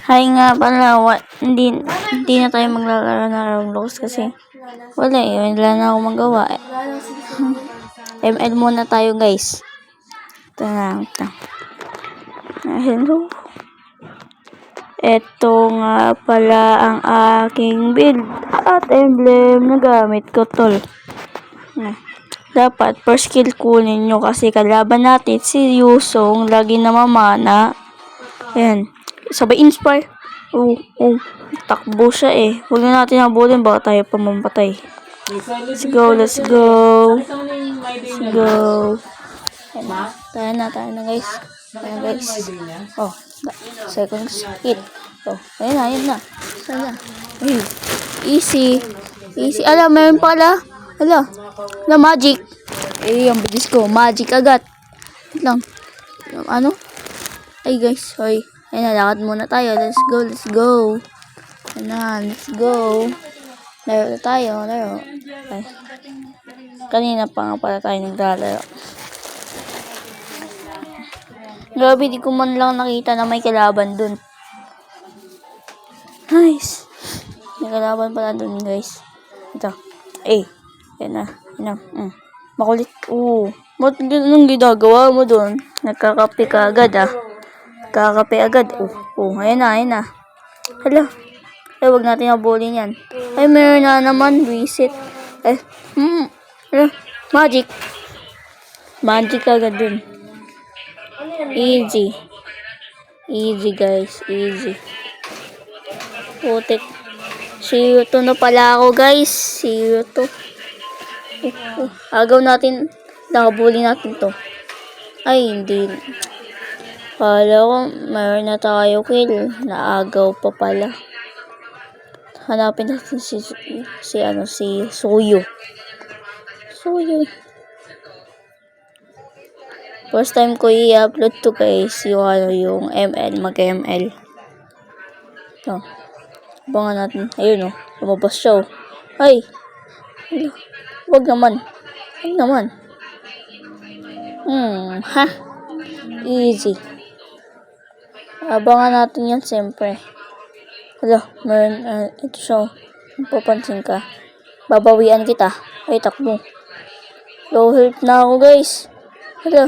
Hi nga pala, hindi na tayo maglalaro ng Roblox kasi wala na akong magawa eh. ML muna tayo guys. Ito na. Hello. Ito nga pala ang aking build at emblem na gamit ko tol. Dapat first skill kunin nyo kasi kalaban natin si Yusong lagi namamana. Ayan. Sabay inspire. Takbo siya eh. Huwag na natin habulin baka tayo pa mamatay. Let's go. Let's go. Tayo na guys. Oh, second hit. Oh, ayun na. Sana. Easy. Ala, mayroon pala. Ala, magic. Ang bilis ko. Magic agad. Wait lang. Ano? Ay guys, sorry. Ayun na, lakad muna tayo. Let's go. Ayun na, let's go. Laro tayo. Ay. Kanina pa nga pala tayo naglalaro. Grabe, di ko man lang nakita na may kalaban dun. Nice. May kalaban pala dun guys. Ito. Yan na. Makulit. Ba't anong ginagawa mo dun? Nagkakape ka agad Kakape agad. Ayan na. Hala. Wag natin habulin yan. Ay, meron na naman. Reset. Magic. Magic agad dun. Easy guys. Easy. Putik. Zero to na pala ako guys. Zero to. Agaw natin. Nakabulin natin to. Ay, hindi. Kala ko, mayroon na tayo kill. Naagaw pa pala. Hanapin natin si Suyo. First time ko i-upload to guys, yung ML, mag-ML. Ito. Abangan natin. Ayun lumabas siya Ay! Wag naman. Easy. Abangan natin yan siyempre. Hala, meron, ito siya. Papansin ka. Babawian kita. Ay, takbo. Low health na ako guys. Hala.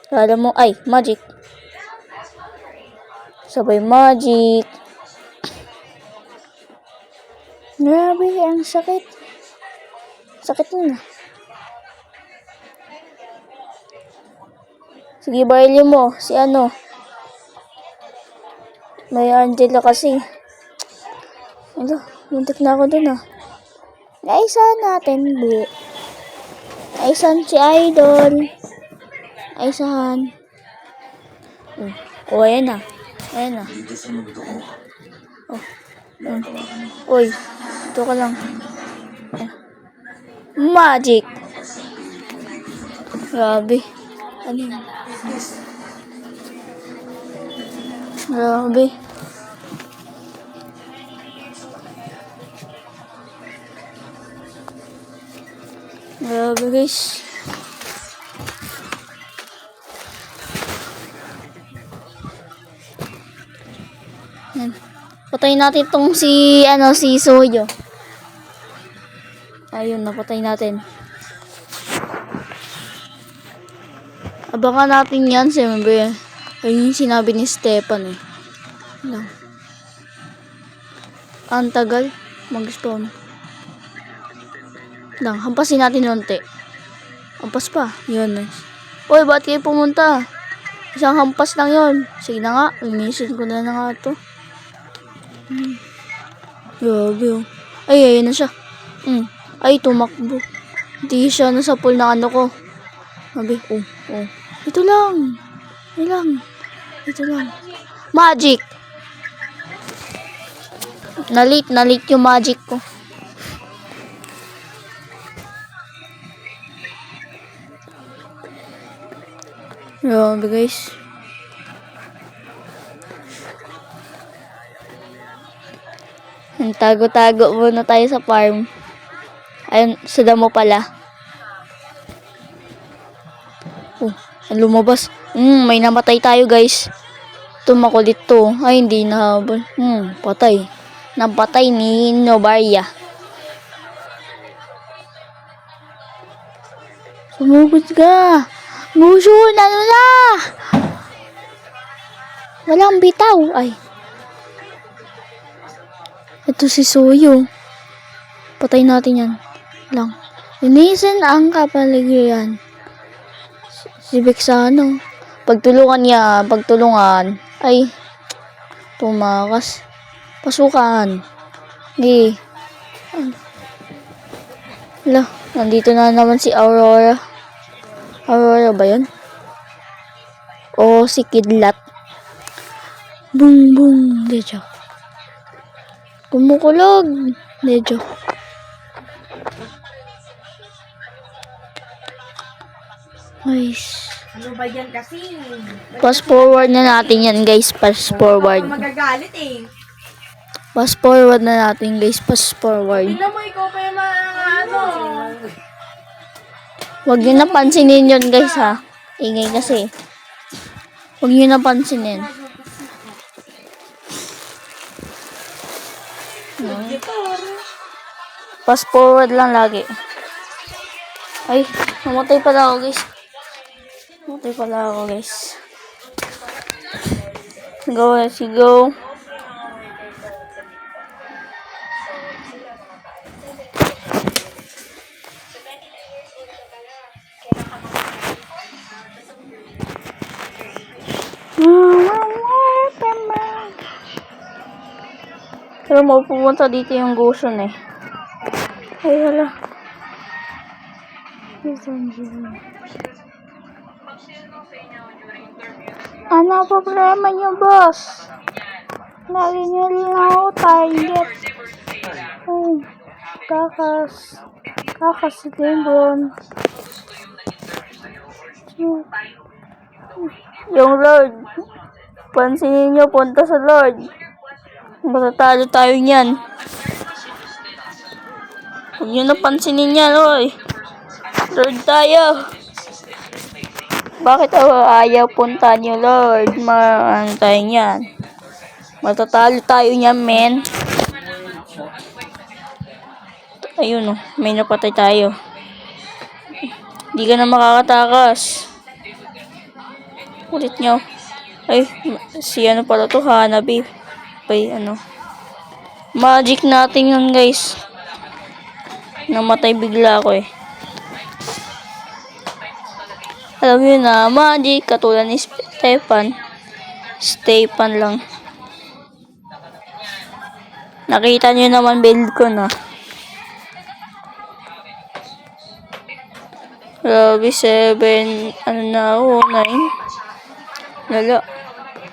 Kala mo, magic. Sabay magic. Grabe, ang sakit. Sakit na. Sige, barilin mo. Si May Angela kasi. Alo, muntik na ako dun Naisahan natin, Naisahan si Idol. Naisahan. Ayan na. Uy, ito ka lang. Magic. Grabe. Grabe. Grabe guys. Patayin natin tong si Suyo. Ayun, napatay natin. Abangan natin yan, siyempre. Ayun yung sinabi ni Stefan Ang tagal mag-spawn. Hampasin natin nunti. Hampas pa. Yun. Uy, ba't kayo pumunta? Isang hampas lang yun. Sige na nga. Linisin ko na nga ito. Grabe Ay, ayun na siya. Ay, tumakbo. Hindi siya nasa pool na ko. Sabi, Ito lang. Magic. Nalit yung magic ko. Grabe guys. Tago-tago muna tayo sa farm. Ayun, sa damo pala. Lumabas. May namatay tayo guys. Ito makulit to. Ay, hindi nahabol. Patay. Napatay ni Novaria. Sumugod ka. Musun, ano na? Walang bitaw. Ay. Ito si Soyo. Patay natin yan. Lang. Linisin ang kapaligiran. Si Vexano. Pagtulungan niya. Pagtulungan. Ay. Tumakas. Pasukan. Di. Hala. Nandito na naman si Aurora. Aurora ba yun? O si Kidlat. Boom boom. De joke. Kumukulog. De joke. Guys. Ano ba yan kasi? Fast forward na natin yan guys. Fast forward. Magagalit eh. Fast forward na natin guys. Fast forward. Tingnan mo, ikaw pa yung ano. Huwag nyo napansinin yun guys ha. Ingay kasi. Huwag nyo napansinin. Fast forward lang lagi. Ay, namatay pala ako guys. Namatay pala ako guys. Go, let's go. Pero mau pumunta dito yung Gusion eh. Ay, hala. Ano problema niyo, boss? Lagi niyo lang ako target. Oh, kakas si Timbron. Yung Lord. Pansinin niyo, punta sa Lord. Matatalo tayo niyan. Huwag nyo napansinin yan, oy. Lord tayo. Bakit ayaw punta niyo, Lord? Ano tayo niyan? Matatalo tayo niyan, men. Ayun, oh. May napatay tayo. Hindi ka na makakatakas. Ulit nyo. Ay, si ano pala to, Hanabi. Ay, ano. Magic natin yun, guys. Namatay bigla ako eh. Alam nyo na, magic. Katulad ni Stefan. Stefan lang. Nakita nyo naman build ko na. Grabe, 7. Ano na ako? 9. Lala.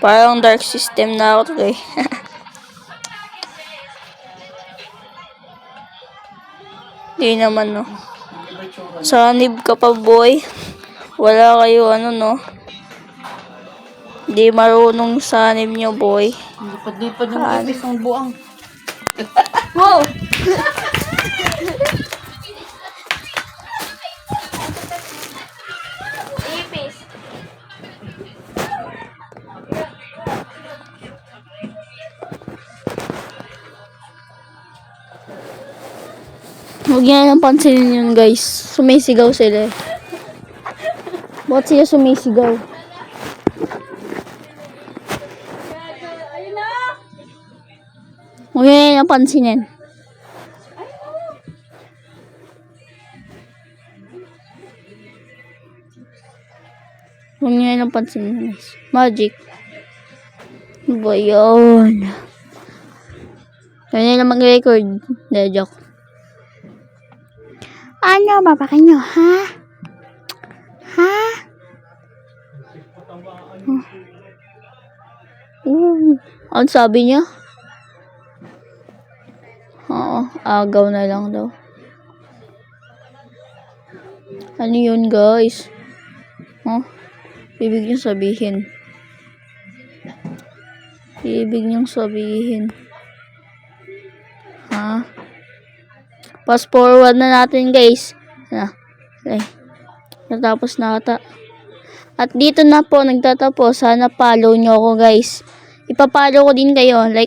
Parang dark system na ako today. Di naman, no. Sanib ka pa, boy. Wala kayo, ano, no. Di marunong sanib nyo, boy. Lipad-lipad yung ipis ng buang. Wow! Ipis. Huwag niya nang pansinin yun, guys. Sumisigaw sila eh. Bakit sila sumisigaw? Huwag niya nang pansinin. Huwag niya nang pansinin, guys. Magic. Ano ba yun? Kaya na mag-record. Hindi, joke. Ano ba nyo, ha? Ha? Ano sabi niya? Oo, agaw na lang daw. Ano yun, guys? Ibig niyong sabihin. Ibig niyong sabihin. Ha? Fast forward na natin, guys. Okay. Natapos na ata. At dito na po nagtatapos. Sana follow nyo ako guys. Ipapollow ko din kayo. Like,